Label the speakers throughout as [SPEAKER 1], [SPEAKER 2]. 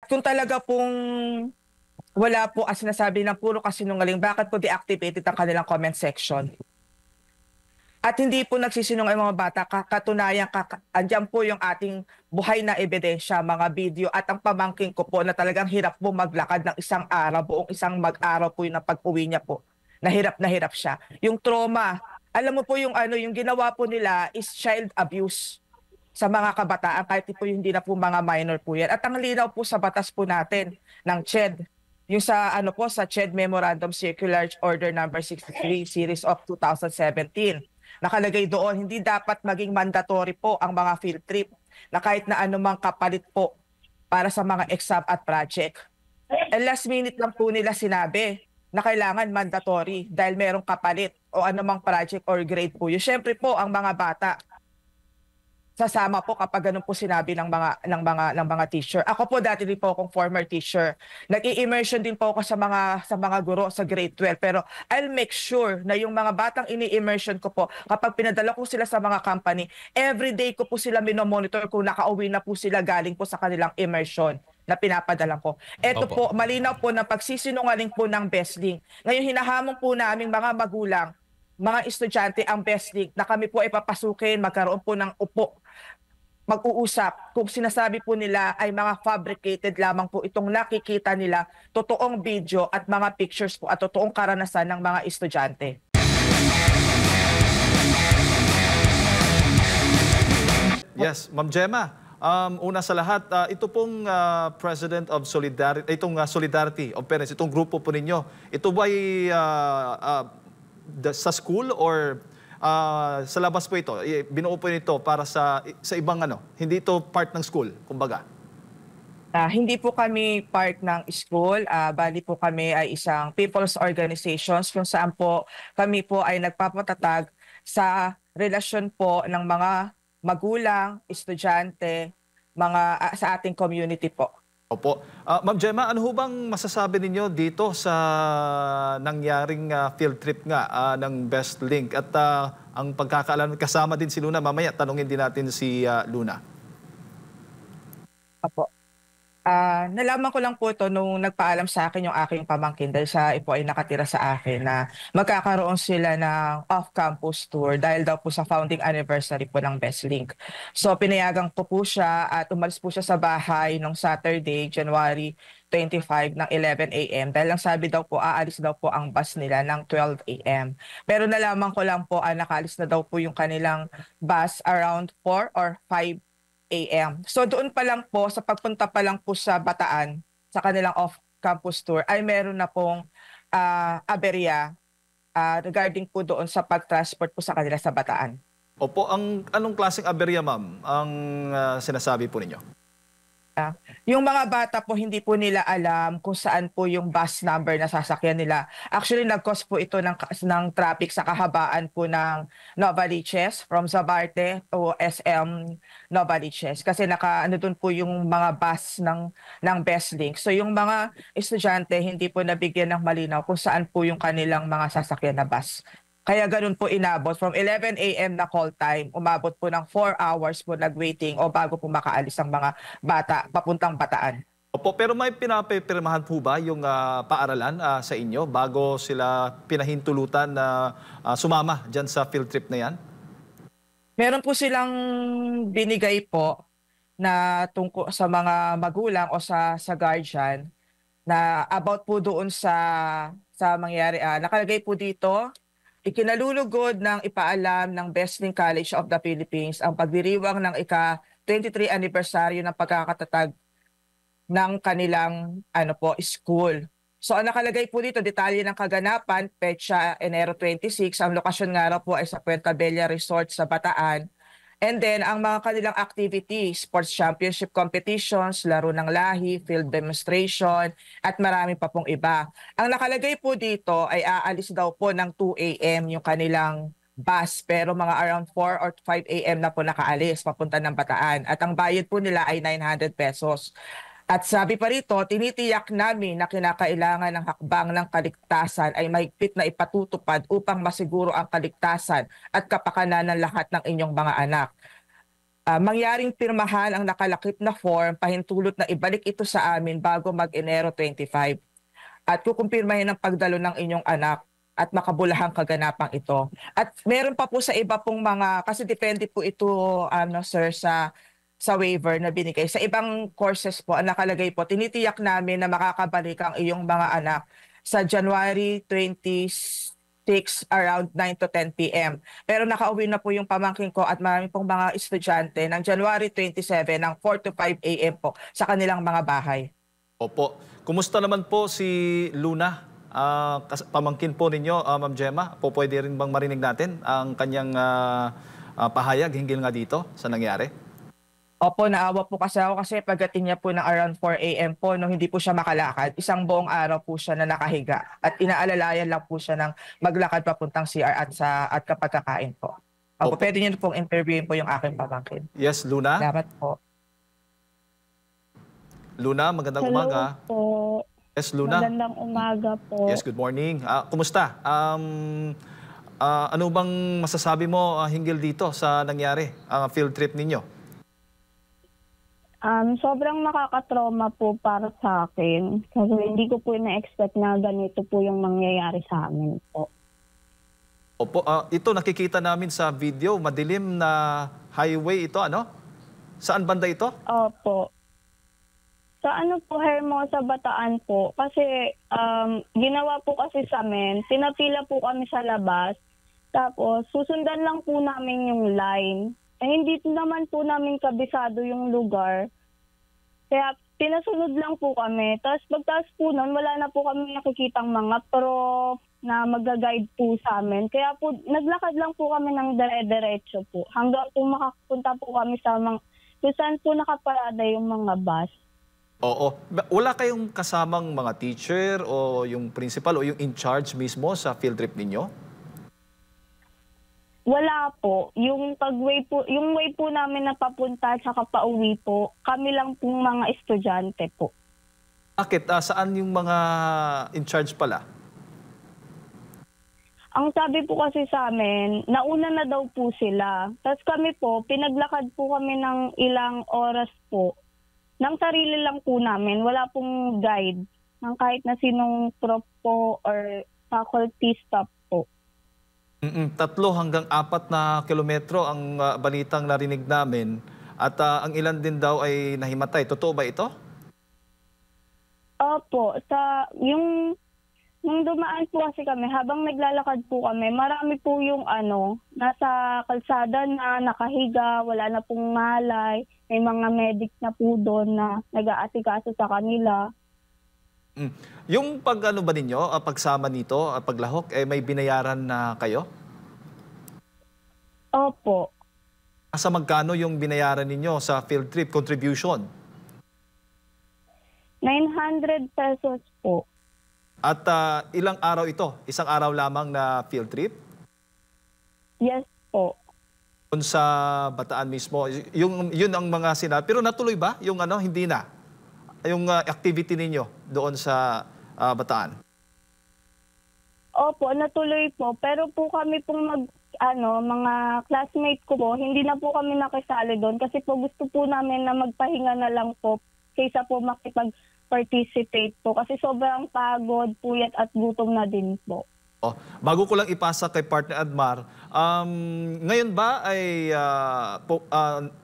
[SPEAKER 1] kung talaga pong wala po as sinasabi ng puro kasinungaling, bakit po deactivated ang kanilang comment section? At hindi po nagsisinungaling ang mga bata, katunayan, andyan po yung ating buhay na ebidensya, mga video at ang pamangking ko po na talagang hirap po maglakad ng isang araw, buong isang mag-araw po yung pag-uwi niya po. Na hirap siya. Yung trauma, alam mo po yung yung ginawa po nila is child abuse sa mga kabataan kahit po hindi na po mga minor po yan. At ang linaw po sa batas po natin ng CHED, yung sa sa CHED Memorandum Circular Order number 63 series of 2017. Nakalagay doon, hindi dapat maging mandatory po ang mga field trip na kahit na anumang kapalit po para sa mga exam at project. And last minute lang po nila sinabi na kailangan mandatory dahil merong kapalit o anumang project or grade po. Yung syempre po ang mga bata sasama po kapag ganun po sinabi ng mga teacher. Ako po dati din po akong former teacher. Nag-i-immersion din po ako sa mga guro sa grade 12 pero I'll make sure na yung mga batang ini-immersion ko po kapag pinadala ko sila sa mga company, everyday ko po sila minomonitor kung nakauwi na po sila galing po sa kanilang immersion na pinapadala ko. Ito
[SPEAKER 2] Opo.
[SPEAKER 1] po, malinaw po na pagsisinungaling po ng BESLING. Ngayon hinahamon po naming mga magulang, mga estudyante ang BESLING na kami po ay papasukin, magkaroon po ng upo, mag-uusap kung sinasabi po nila ay mga fabricated lamang po itong nakikita nila, totoong video at mga pictures po at totoong karanasan ng mga estudyante.
[SPEAKER 2] Yes, Ma'am Gemma. Una sa lahat, ito pong President of Solidarity, Solidarity of Parents, itong grupo po ninyo, ito ba ay sa school or sa labas po ito? Binuo po nito para sa ibang hindi ito part ng school, kumbaga.
[SPEAKER 1] Hindi po kami part ng school, bali po kami ay isang people's organizations kung saan po kami po ay nagpapatatag sa relasyon po ng mga magulang, estudyante, sa ating community po.
[SPEAKER 2] Opo. Ma'am Gemma, ano ho bang masasabi ninyo dito sa nangyaring field trip nga ng BESLING at ang pagkakaalam kasama din si Luna mamaya, tanungin din natin si Luna.
[SPEAKER 1] Apo. Nalaman ko lang po ito nung nagpaalam sa akin yung aking pamangkin dahil siya po ay nakatira sa akin na magkakaroon sila ng off-campus tour dahil daw po sa founding anniversary po ng BESLING. So pinayagan ko po siya at umalis po siya sa bahay nung Saturday, January 25 ng 11 a.m. dahil lang sabi daw po aalis daw po ang bus nila ng 12 a.m. Pero nalaman ko lang po nakaalis na daw po yung kanilang bus around 4 or 5 a.m. So doon pa lang po, sa pagpunta pa lang po sa Bataan, sa kanilang off-campus tour, ay meron na pong aberya regarding po doon sa pag-transport po sa kanila sa Bataan.
[SPEAKER 2] Opo, anong klaseng aberya, ma'am, ang sinasabi po ninyo?
[SPEAKER 1] Yung mga bata po, hindi po nila alam kung saan po yung bus number na sasakyan nila. Actually, nag-cause po ito ng traffic sa kahabaan po ng Novaliches, from Zabarte to SM Novaliches. Kasi doon po yung mga bus ng BESLING. So yung mga estudyante, hindi po nabigyan ng malinaw kung saan po yung kanilang mga sasakyan na bus. Kaya ganun po inabot. From 11 a.m. na call time, umabot po ng 4 hours po nag-waiting o bago po makaalis ang mga bata papuntang Bataan.
[SPEAKER 2] Opo, pero may pinapipirmahan po ba yung paaralan sa inyo bago sila pinahintulutan na sumama dyan sa field trip na yan?
[SPEAKER 1] Meron po silang binigay po na tungkol sa mga magulang o sa guardian na about po doon sa mangyari. Nakalagay po dito, ikinalulugod ng ipaalam ng BESLING College of the Philippines ang pagdiriwang ng ika-23 anibersaryo ng pagkakatatag ng kanilang school. So ang nakalagay po dito, detalye ng kaganapan, petsa Enero 26, ang lokasyon nga raw po ay sa Puerto Bella Resort sa Bataan. And then, ang mga kanilang activities, sports championship competitions, laro ng lahi, field demonstration, at marami pa pong iba. Ang nakalagay po dito ay aalis daw po ng 2 a.m. yung kanilang bus, pero mga around 4 or 5 a.m. na po nakaalis, papunta ng Bataan. At ang bayad po nila ay 900 pesos. At sabi pa rito, tinitiyak namin na kinakailangan ng hakbang ng kaligtasan ay mahigpit na ipatutupad upang masiguro ang kaligtasan at kapakanan ng lahat ng inyong mga anak. mangyaring pirmahan ang nakalakip na form pahintulot na ibalik ito sa amin bago mag-Enero 25 at kukumpirmahin ang pagdalo ng inyong anak at makabulahang kaganapang ito. At meron pa po sa iba pong mga, kasi depende po ito, sir, sa waiver na binigay. Sa ibang courses po, ang nakalagay po, tinitiyak namin na makakabalik ang iyong mga anak sa January 26 around 9 to 10 p.m. Pero nakauwi na po yung pamangkin ko at marami pong mga estudyante ng January 27 ng 4 to 5 a.m. po sa kanilang mga bahay.
[SPEAKER 2] Opo. Kumusta naman po si Luna? Pamangkin po ninyo, Ma'am Gemma. Po pwede rin bang marinig natin ang kanyang pahayag hinggil nga dito sa nangyari?
[SPEAKER 1] Opo, naawa po kasi ako kasi pagdating niya po ng around 4 a.m. po, no, hindi po siya makalakad. Isang buong araw po siya na nakahiga at inaalalayan lang po siya ng maglakad papuntang CR at kapag kakain po. Opo,
[SPEAKER 2] Opo.
[SPEAKER 1] pwede niyo pong interviewin po yung aking pamangkin.
[SPEAKER 2] Yes, Luna?
[SPEAKER 1] Salamat po.
[SPEAKER 2] Luna, magandang
[SPEAKER 3] Hello
[SPEAKER 2] umaga.
[SPEAKER 3] po.
[SPEAKER 2] Yes, Luna.
[SPEAKER 3] Magandang umaga po.
[SPEAKER 2] Yes, good morning. Kumusta? Ano bang masasabi mo hinggil dito sa nangyari, field trip ninyo?
[SPEAKER 3] Sobrang nakakatrauma po para sa akin. Kasi hindi ko po na-expect na ganito po yung mangyayari sa amin po.
[SPEAKER 2] Opo, ito nakikita namin sa video, madilim na highway ito, ano? Saan banda ito?
[SPEAKER 3] Opo. Sa ano po, Hermosa, Bataan po. Kasi ginawa po kasi sa amin, pinapila po kami sa labas. Tapos susundan lang po namin yung line. Hindi naman po namin kabisado yung lugar. Kaya pinasunod lang po kami. Tapos pagtaas po nun, wala na po kami nakikitang mga prof na mag-guide po sa amin. Kaya po, naglakad lang po kami ng dire-diretso po. Hanggang po makapunta po kami sa kung saan po nakaparada yung mga bus.
[SPEAKER 2] Oo. Wala kayong kasamang mga teacher o yung principal o yung in charge mismo sa field trip ninyo?
[SPEAKER 3] Wala po. Yung way po namin na papunta at saka pauwi po, kami lang pong mga estudyante po.
[SPEAKER 2] Bakit? Saan yung mga in charge pala?
[SPEAKER 3] Ang sabi po kasi sa amin, nauna na daw po sila. Tapos kami po, pinaglakad po kami ng ilang oras po. Nang sarili lang po namin, wala pong guide ng kahit na sinong prof po or faculty staff po.
[SPEAKER 2] 3 hanggang 4 na kilometro ang balitang narinig namin at ang ilan din daw ay nahimatay. Totoo ba ito?
[SPEAKER 3] Opo, nung dumaan po kasi kami, habang naglalakad po kami, marami po yung nasa kalsada na nakahiga, wala na pong malay, may mga medic na po doon na nag-aasikaso sa kanila.
[SPEAKER 2] Yung ba ninyo, pagsama nito, paglahok, may binayaran na kayo?
[SPEAKER 3] Opo.
[SPEAKER 2] Sa magkano yung binayaran ninyo sa field trip contribution?
[SPEAKER 3] 900 pesos po.
[SPEAKER 2] At ilang araw ito? Isang araw lamang na field trip?
[SPEAKER 3] Yes po.
[SPEAKER 2] Doon sa Bataan mismo, yun ang mga sinabi. Pero natuloy ba yung hindi na? Yung activity ninyo doon sa Bataan?
[SPEAKER 3] Opo, natuloy po. Pero po kami pong mga classmate ko po, hindi na po kami nakisali doon kasi po gusto po namin na magpahinga na lang po kaysa po makipag-participate po kasi sobrang pagod, puyat at gutom na din po.
[SPEAKER 2] Bago ko lang ipasa kay Partner Admar, ngayon ba ay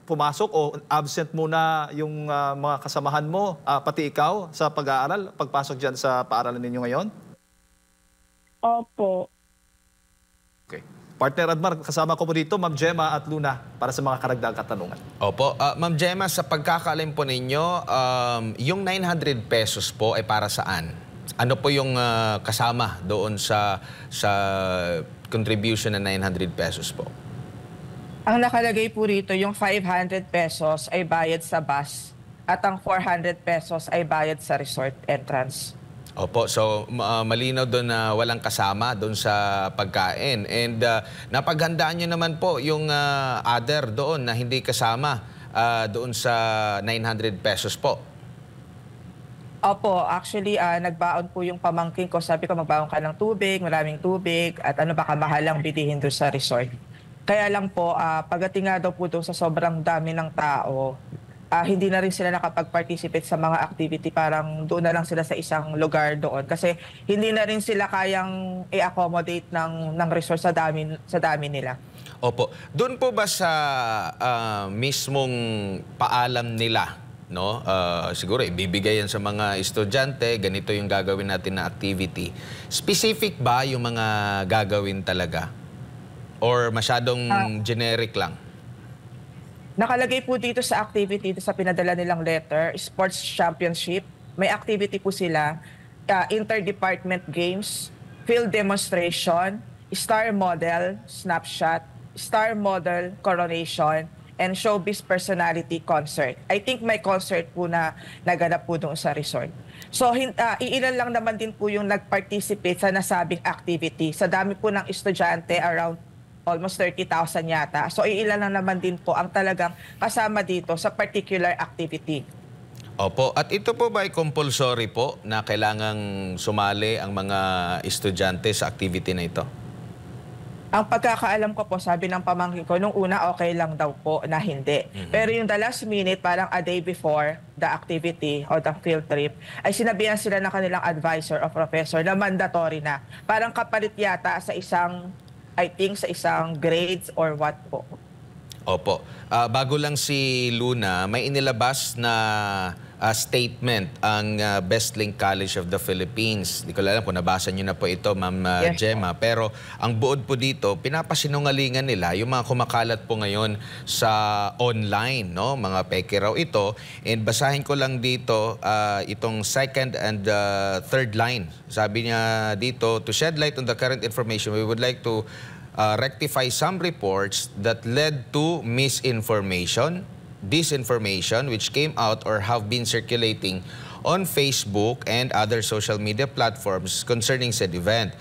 [SPEAKER 2] pumasok o absent muna yung mga kasamahan mo, pati ikaw sa pag-aaral, pagpasok dyan sa paaralan ninyo ngayon?
[SPEAKER 3] Opo.
[SPEAKER 2] Okay. Partner Admar, kasama ko po dito, Ma'am Gemma at Luna, para sa mga karagdag katanungan.
[SPEAKER 4] Opo. Ma'am Gemma, sa pagkakaalam po ninyo, yung 900 pesos po ay para saan? Ano po yung kasama doon sa contribution na 900 pesos po?
[SPEAKER 1] Ang nakalagay po rito, yung 500 pesos ay bayad sa bus at ang 400 pesos ay bayad sa resort entrance.
[SPEAKER 4] Opo, so malinaw doon na walang kasama doon sa pagkain. And napaghandaan nyo naman po yung other doon na hindi kasama doon sa 900 pesos po.
[SPEAKER 1] Opo, actually, nagbaon po yung pamangkin ko. Sabi ko, magbaon ka ng tubig, maraming tubig, at baka mahalang bilihin doon sa resort. Kaya lang po, pagdating nga daw po doon sa sobrang dami ng tao, hindi na rin sila nakapag-participate sa mga activity. Parang doon na lang sila sa isang lugar doon. Kasi hindi na rin sila kayang i-accommodate ng resource sa dami nila.
[SPEAKER 4] Opo. Doon po ba sa mismong paalam nila, no? Siguro ibibigay yan sa mga estudyante, ganito yung gagawin natin na activity. Specific ba yung mga gagawin talaga? Or masyadong generic lang?
[SPEAKER 1] Nakalagay po dito sa activity, dito sa pinadala nilang letter, sports championship. May activity po sila, interdepartment games, field demonstration, star model, snapshot, star model, coronation, and showbiz personality concert. I think may concert po na naganap po doon sa resort. So, iilan lang naman din po yung nag-participate sa nasabing activity. Sa dami po ng estudyante, around almost 30,000 yata. So, iilan lang naman din po ang talagang kasama dito sa particular activity.
[SPEAKER 4] Opo. At ito po ba ay compulsory po na kailangang sumali ang mga estudyante sa activity na ito?
[SPEAKER 1] Ang pagkakaalam ko po, sabi ng pamangkin ko, nung una okay lang daw po na hindi. Pero yung the last minute, parang a day before the activity or the field trip, ay sinabihan sila ng kanilang advisor o professor na mandatory na. Parang kapalit yata sa isang, I think, sa isang grades or what po.
[SPEAKER 4] Opo. Bago lang si Luna, may inilabas na statement ang Bestlink College of the Philippines. Di ko alam kung nabasa nyo na po ito, Ma'am
[SPEAKER 1] Yes,
[SPEAKER 4] Gemma. Pero ang buod po dito, pinapasinungalingan nila yung mga kumakalat po ngayon sa online, no? Mga peke raw ito. And basahin ko lang dito itong second and third line. Sabi niya dito, to shed light on the current information, we would like to rectify some reports that led to misinformation, disinformation, which came out or have been circulating on Facebook and other social media platforms concerning said event.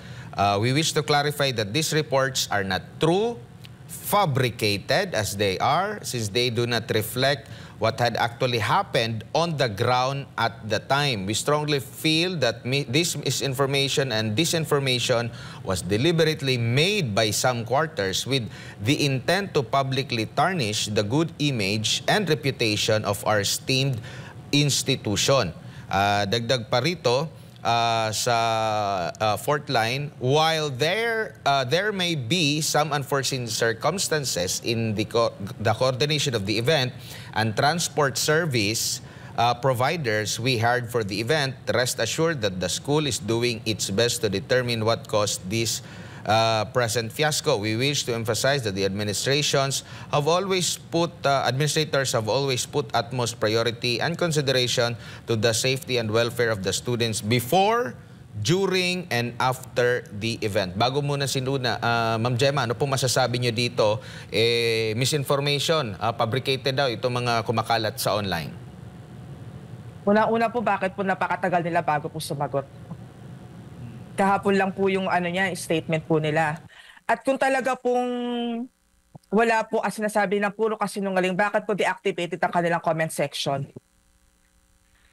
[SPEAKER 4] We wish to clarify that these reports are not true, fabricated as they are, since they do not reflect what had actually happened on the ground at the time. We strongly feel that this misinformation and disinformation was deliberately made by some quarters with the intent to publicly tarnish the good image and reputation of our esteemed institution. Dagdag pa rito, sa fourth line, while there may be some unforeseen circumstances in the coordination of the event and transport service providers we hired for the event, rest assured that the school is doing its best to determine what caused this present fiasco. We wish to emphasize that the administrators have always put utmost priority and consideration to the safety and welfare of the students before, during, and after the event. Bago muna si Luna, Ma'am Gemma, ano pong masasabi nyo dito? Misinformation, fabricated daw itong mga kumakalat sa online.
[SPEAKER 1] Una-una po, bakit po napakatagal nila bago po sumagot? Kahapon lang po yung statement po nila. At kung talaga pong wala po sinasabi ng puro kasinungaling, bakit po deactivated ang kanilang comment section?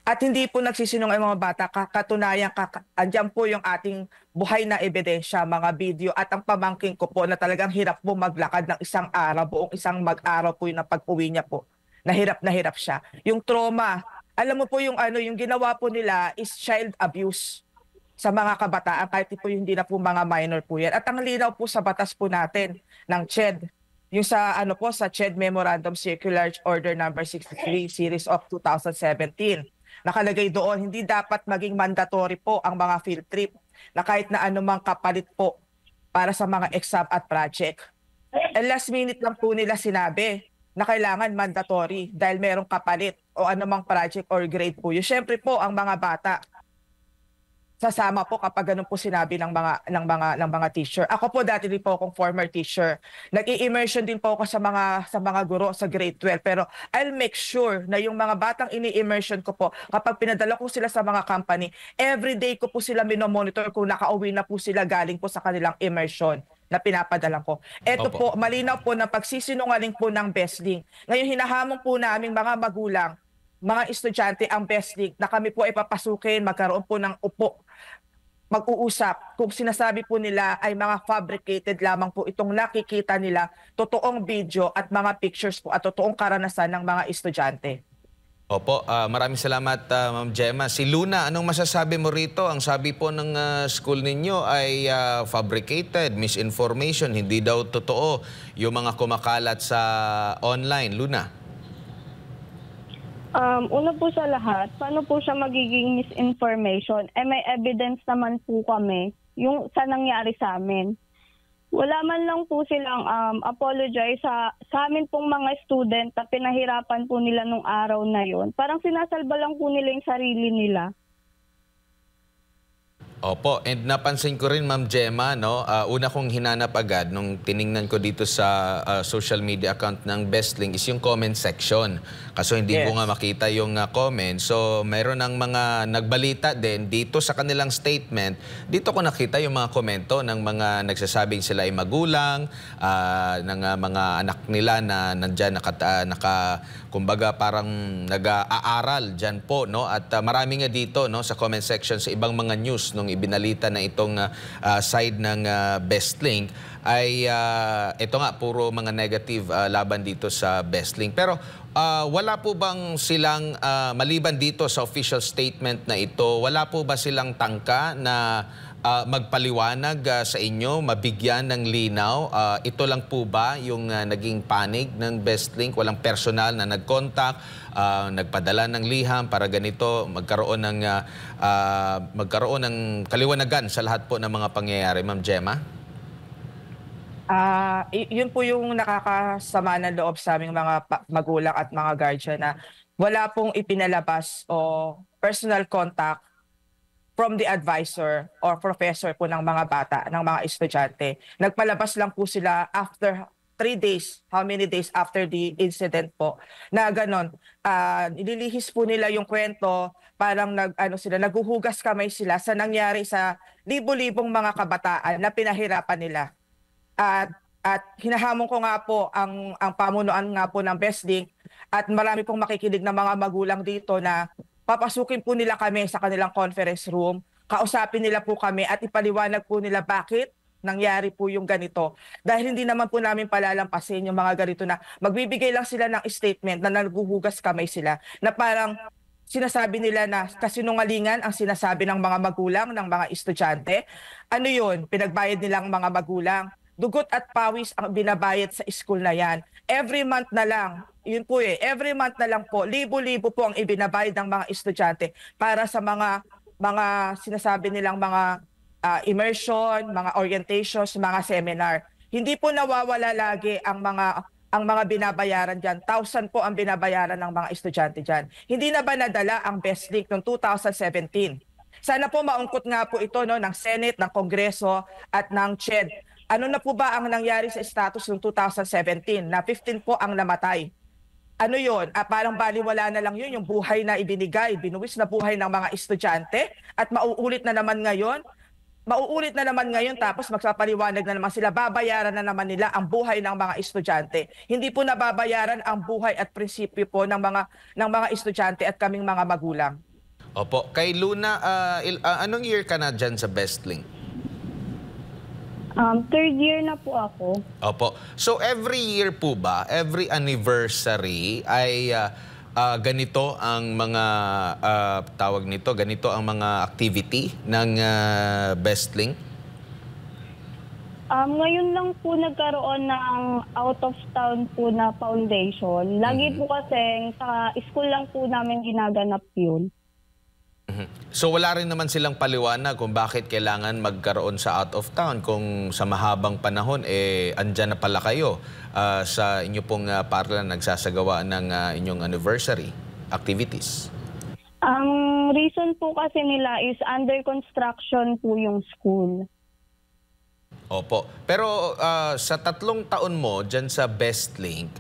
[SPEAKER 1] At hindi po nagsisinungaling ang mga bata, katunayan, andyan po yung ating buhay na ebidensya, mga video, at ang pamangkin ko po na talagang hirap po maglakad ng isang araw, buong isang mag-araw po yung pag-uwi niya po. Na hirap siya. Yung trauma, alam mo po yung yung ginawa po nila is child abuse sa mga kabataan, kahit po hindi na po mga minor po yan. At ang linaw po sa batas po natin ng CHED, yung sa sa CHED Memorandum Circular Order Number 63 Series of 2017. Nakalagay doon, hindi dapat maging mandatory po ang mga field trip na kahit na anumang kapalit po para sa mga exam at project. And last minute lang po nila sinabi na kailangan mandatory dahil merong kapalit o anumang project or grade po. Yung syempre po ang mga bata sasama po kapag ganun po sinabi ng mga teacher. Ako po dati din po akong former teacher. Nag-i-immersion din po ako sa mga guro sa grade 12, pero I'll make sure na yung mga batang ini-immersion ko po, kapag pinadala ko sila sa mga company, everyday ko po sila minomonitor kung nakauwi na po sila galing po sa kanilang immersion na pinapadala ko. Ito po, malinaw po na pagsisinungaling po ng Bestlink. Ngayon hinahamon po naming mga magulang, mga estudyante ang Bestlink na kami po ay papasukin, magkaroon po ng upo mag-uusap kung sinasabi po nila ay mga fabricated lamang po itong nakikita nila, totoong video at mga pictures po at totoong karanasan ng mga estudyante.
[SPEAKER 4] Opo, maraming salamat, Ma'am Gemma. Si Luna, anong masasabi mo rito? Ang sabi po ng school ninyo ay fabricated, misinformation, hindi daw totoo yung mga kumakalat sa online. Luna?
[SPEAKER 3] Una po sa lahat, paano po siya magiging misinformation? May evidence naman po kami yung sa nangyari sa amin. Wala man lang po silang apologize sa amin pong mga student na pinahirapan po nila nung araw na yon. Parang sinasalba lang po nila yung sarili nila.
[SPEAKER 4] Opo, and napansin ko rin, Ma'am Gemma, no, una kong hinanap agad nung tiningnan ko dito sa social media account ng BestLink is yung comment section. Kaso hindi ko nga makita yung comment. So, mayroon ng mga nagbalita din dito sa kanilang statement. Dito ko nakita yung mga komento ng mga nagsasabing sila ay magulang, ng mga anak nila na nandyan kumbaga parang nag-aaral dyan po, no? At marami nga dito, no, sa comment section sa ibang mga news nung ibinalita na itong side ng BestLink ay ito nga puro mga negative laban dito sa BestLink. Pero wala po bang silang maliban dito sa official statement na ito, wala po ba silang tangka na magpaliwanag sa inyo, mabigyan ng linaw? Ito lang po ba yung naging panig ng BestLink? Walang personal na nag-contact, nagpadala ng liham para ganito, magkaroon ng kaliwanagan sa lahat po ng mga pangyayari, Ma'am Gemma?
[SPEAKER 1] Yun po yung nakakasama ng loob sa aming mga magulang at mga guardian na wala pong ipinalabas o personal contact from the advisor or professor po ng mga bata, ng mga estudyante. Nagpalabas lang po sila after 3 days, how many days after the incident po, na ganon. Nililihis po nila yung kwento, parang naguhugas kamay sila sa nangyari sa libo-libong mga kabataan na pinahirapan nila. At hinahamon ko nga po ang pamunuan nga po ng BestLink at marami pong makikinig na mga magulang dito na papasukin po nila kami sa kanilang conference room, kausapin nila po kami at ipaliwanag po nila bakit nangyari po yung ganito. Dahil hindi naman po namin palalampasin yung mga ganito na magbibigay lang sila ng statement na naguhugas kamay sila, na parang sinasabi nila na kasinungalingan ang sinasabi ng mga magulang, ng mga estudyante. Ano yun? Pinagbayad nilang mga magulang. Dugot at pawis ang binabayad sa school na yan. Every month na lang, yun po every month na lang po, libo-libo po ang ibinabayad ng mga estudyante para sa mga sinasabi nilang mga immersion, mga orientations, mga seminar. Hindi po nawawala lagi ang mga binabayaran diyan. 1,000 po ang binabayaran ng mga estudyante diyan. Hindi na ba nadala ang BestLink noong 2017? Sana po maungkot nga po ito, no, ng Senate, ng Kongreso at ng CHED. Ano na po ba ang nangyari sa status noong 2017 na 15 po ang namatay? Ano yun? Parang baliwala na lang yun, yung buhay na ibinigay, binuwis na buhay ng mga estudyante at mauulit na naman ngayon. Tapos magpapaliwanag na naman sila, babayaran na naman nila ang buhay ng mga estudyante. Hindi po nababayaran ang buhay at prinsipyo po ng mga estudyante at kaming mga magulang.
[SPEAKER 4] Opo. Kay Luna, anong year ka na dyan sa BestLink?
[SPEAKER 3] 3rd year na po ako.
[SPEAKER 4] Opo. So every year po ba, every anniversary ay ganito ang mga tawag nito, ganito ang mga activity ng BestLink?
[SPEAKER 3] Ngayon lang po nagkaroon ng out of town po na foundation. Lagi po kasi sa school lang po namin ginaganap yun.
[SPEAKER 4] So wala rin naman silang paliwanag kung bakit kailangan magkaroon sa out of town kung sa mahabang panahon andyan na pala kayo sa inyo pong paaralan nagsasagawa ng inyong anniversary activities.
[SPEAKER 3] Ang reason po kasi nila is under construction po yung school.
[SPEAKER 4] Opo. Pero sa 3 taon mo dyan sa BestLink,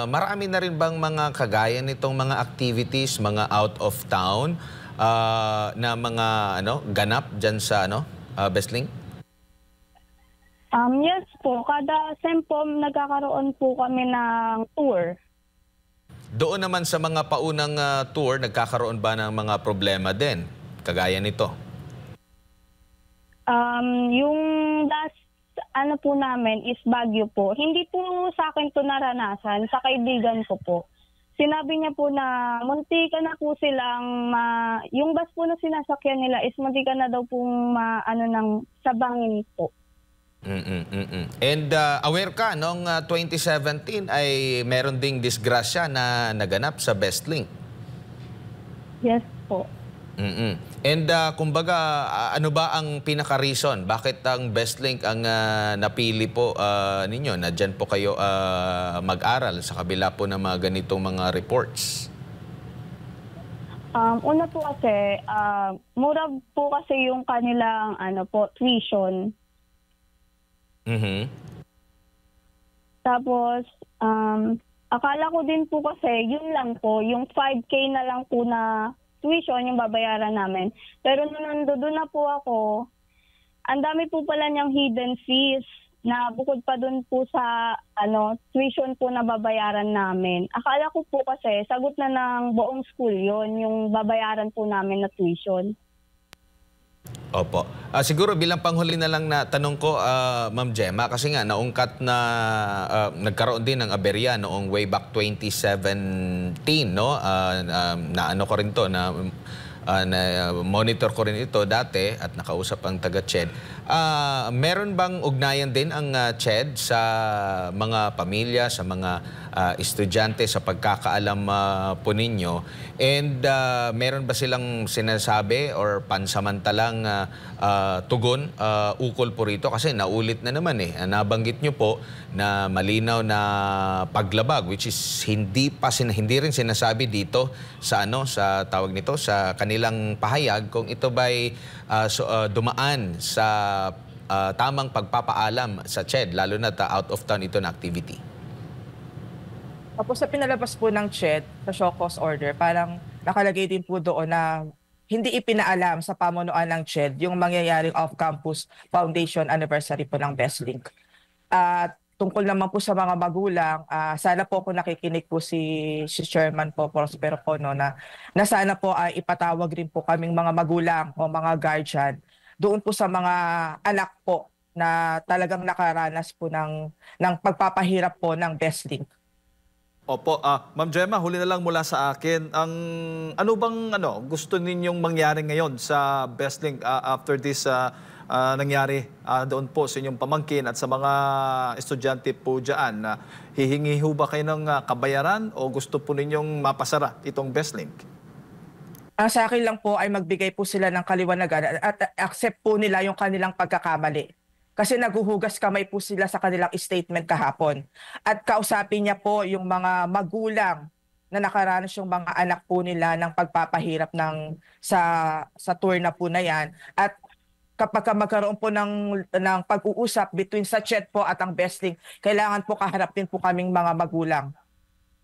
[SPEAKER 4] marami na rin bang mga kagaya nitong mga activities, mga out of town na mga ganap dyan sa BestLink?
[SPEAKER 3] Yes po, kada SEM po nagkakaroon po kami ng tour.
[SPEAKER 4] Doon naman sa mga paunang tour, nagkakaroon ba ng mga problema din kagaya nito?
[SPEAKER 3] Yung last ano po namin is Baguio po. Hindi po sa akin to naranasan, sa kaibigan ko po. Sinabi niya po na munti ka na po silang yung bus po na sinasakyan nila is munti ka na daw pong sabangin po.
[SPEAKER 4] And aware ka, noong 2017 ay meron ding disgrasya na naganap sa Bestlink.
[SPEAKER 3] Yes po.
[SPEAKER 4] And kumbaga, ano ba ang pinaka-reason? Bakit ang Bestlink ang napili po ninyo na dyan po kayo mag-aral sa kabila po ng mga ganitong mga reports?
[SPEAKER 3] Una po kasi, mura po kasi yung kanilang tuition. Tapos, akala ko din po kasi, yun lang po, yung 5K na lang po na tuition yung babayaran namin. Pero nung nandoon na po ako, ang dami po pala niyang hidden fees na bukod pa dun po sa tuition po na babayaran namin. Akala ko po kasi sagot na ng buong school yon yung babayaran po namin na tuition.
[SPEAKER 4] Opo. Siguro bilang panghuli na lang na tanong ko, Ma'am Gemma, kasi nga naungkat na nagkaroon din ng aberya noong way back 2017, no? Na ano ko rin to, na monitor ko rin ito dati at nakausap ang taga-CHED. Meron bang ugnayan din ang CHED sa mga pamilya, sa mga estudyante sa pagkakaalam po ninyo? And meron ba silang sinasabi or pansamantalang tugon ukol po rito? Kasi naulit na naman nabanggit nyo po na malinaw na paglabag, which is hindi rin sinasabi dito sa sa tawag nito, sa kanilang pahayag kung ito ba'y dumaan sa tamang pagpapaalam sa CHED, lalo na out of town ito na activity.
[SPEAKER 1] Tapos sa pinalabas po ng CHED, sa show cause order, parang nakalagay din po doon na hindi ipinaalam sa pamunuan ng CHED yung mangyayaring off-campus foundation anniversary po ng Bestlink. At tungkol naman po sa mga magulang, sana po kung nakikinig po si Chairman po, Prospero po, no, na sana po ay ipatawag rin po kaming mga magulang o mga guardian doon po sa mga anak po na talagang nakaranas po ng pagpapahirap po ng Bestlink.
[SPEAKER 2] Opo, Ma'am Gemma, huli na lang mula sa akin. Ano bang gusto ninyong mangyari ngayon sa Bestlink after this nangyari doon po sa inyong pamangkin at sa mga estudyante po dyan? Hihingi ho ba kayo ng kabayaran o gusto po ninyong mapasara itong Bestlink?
[SPEAKER 1] Sa akin lang po ay magbigay po sila ng kaliwanagan at accept po nila yung kanilang pagkakamali. Kasi naguhugas kamay po sila sa kanilang statement kahapon. At kausapin niya po yung mga magulang na nakaranas yung mga anak po nila ng pagpapahirap sa tour na po na yan. At kapag magkaroon po ng pag-uusap between sa CHED po at ang Bestlink, kailangan po kaharapin po kaming mga magulang.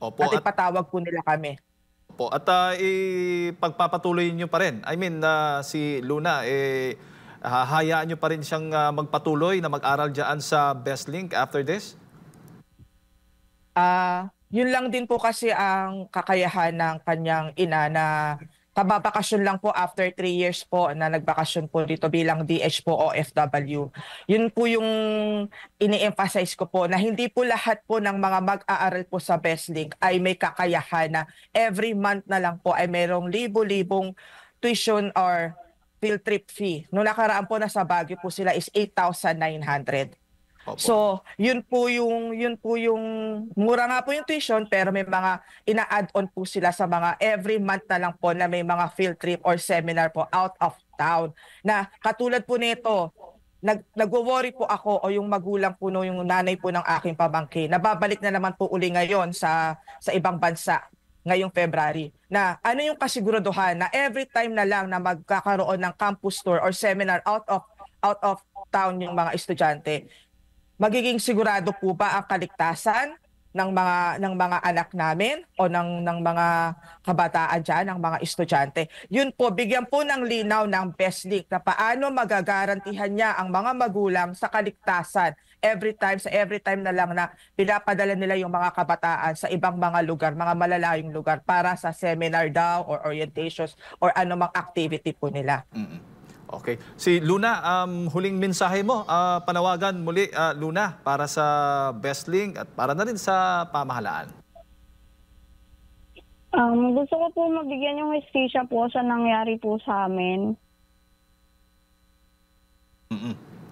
[SPEAKER 2] Opo,
[SPEAKER 1] at ipatawag po nila kami.
[SPEAKER 2] Opo, at ipagpapatuloy niyo pa rin. I mean, si Luna, hahayaan nyo pa rin siyang magpatuloy na mag-aral dyan sa Bestlink after this?
[SPEAKER 1] Yun lang din po kasi ang kakayahan ng kanyang ina na kababakasyon lang po after 3 years po na nagbakasyon po dito bilang DH po OFW. Yun po yung ini-emphasize ko po na hindi po lahat po ng mga mag-aaral po sa Bestlink ay may kakayahan na every month na lang po ay merong libo-libong tuition or field trip fee. Noong nakaraan po na sa Baguio po sila is 8,900. So, yun po yung mura nga po yung tuition pero may mga ina-add-on po sila sa mga every month na lang po na may mga field trip or seminar po out of town. Na katulad po nito, nagwo-worry po ako o yung magulang po no, yung nanay po ng aking pamangkin. Nababalik na naman po uli ngayon sa ibang bansa ngayong February, na ano yung kasiguraduhan na every time na lang na magkakaroon ng campus tour or seminar out of town yung mga estudyante, magiging sigurado po ba ang kaligtasan ng mga anak namin o ng mga kabataan dyan, ng mga estudyante? Yun po, bigyan po ng linaw ng Bestlink na paano magagarantihan niya ang mga magulang sa kaligtasan every time na lang na pinapadala nila yung mga kabataan sa ibang mga lugar, mga malalayong lugar para sa seminar daw or orientations or anumang activity po nila.
[SPEAKER 2] Okay. Si Luna, huling mensahe mo, panawagan muli, Luna, para sa BestLink at para na rin sa pamahalaan.
[SPEAKER 3] Gusto ko po mabigyan yung hustisya po sa nangyari po sa amin.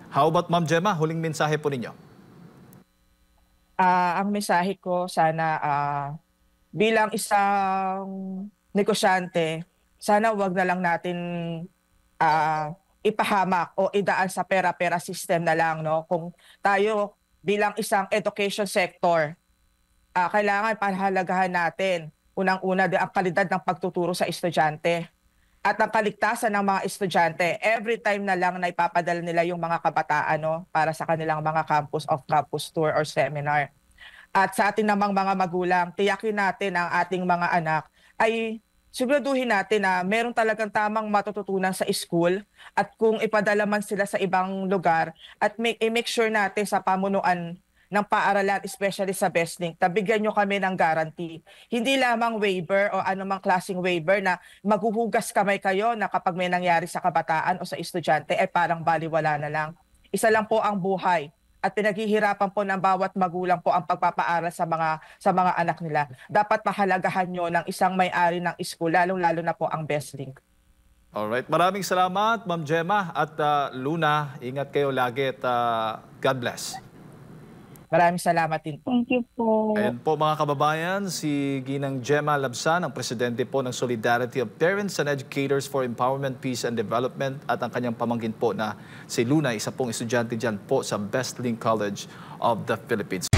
[SPEAKER 2] How about Ma'am Gemma, huling mensahe po ninyo?
[SPEAKER 1] Ang mensahe ko, sana bilang isang negosyante, sana wag na lang natin ipahamak o idaan sa pera-pera system na lang, no? Kung tayo bilang isang education sector, kailangan pahalagahan natin unang-una ang kalidad ng pagtuturo sa estudyante at ang kaligtasan ng mga estudyante. Every time na lang na ipapadala nila yung mga kabataan, no, para sa kanilang mga campus off-campus tour or seminar. At sa ating namang mga magulang, tiyakin natin ang ating mga anak ay siguraduhin natin na meron talagang tamang matututunan sa school at kung ipadala man sila sa ibang lugar at make sure natin sa pamunuan ng paaralan, especially sa BestLink, bigyan nyo kami ng guarantee. Hindi lamang waiver o anumang klaseng waiver na maghuhugas kamay kayo na kapag may nangyari sa kabataan o sa estudyante ay parang baliwala na lang. Isa lang po ang buhay at pinaghihirapan po ng bawat magulang po ang pagpapaaral sa mga anak nila. Dapat pahalagahan nyo ng isang may-ari ng school, lalong-lalo na po ang BestLink.
[SPEAKER 2] Alright, maraming salamat Ma'am Gemma at Luna. Ingat kayo lagi at God bless.
[SPEAKER 1] Maraming salamat din po.
[SPEAKER 3] Thank you po.
[SPEAKER 2] Ayan po mga kababayan, si Ginang Gemma Labsan, ang presidente po ng Solidarity of Parents and Educators for Empowerment, Peace and Development at ang kanyang pamangkin po na si Luna, isa pong estudyante dyan po sa BestLink College of the Philippines.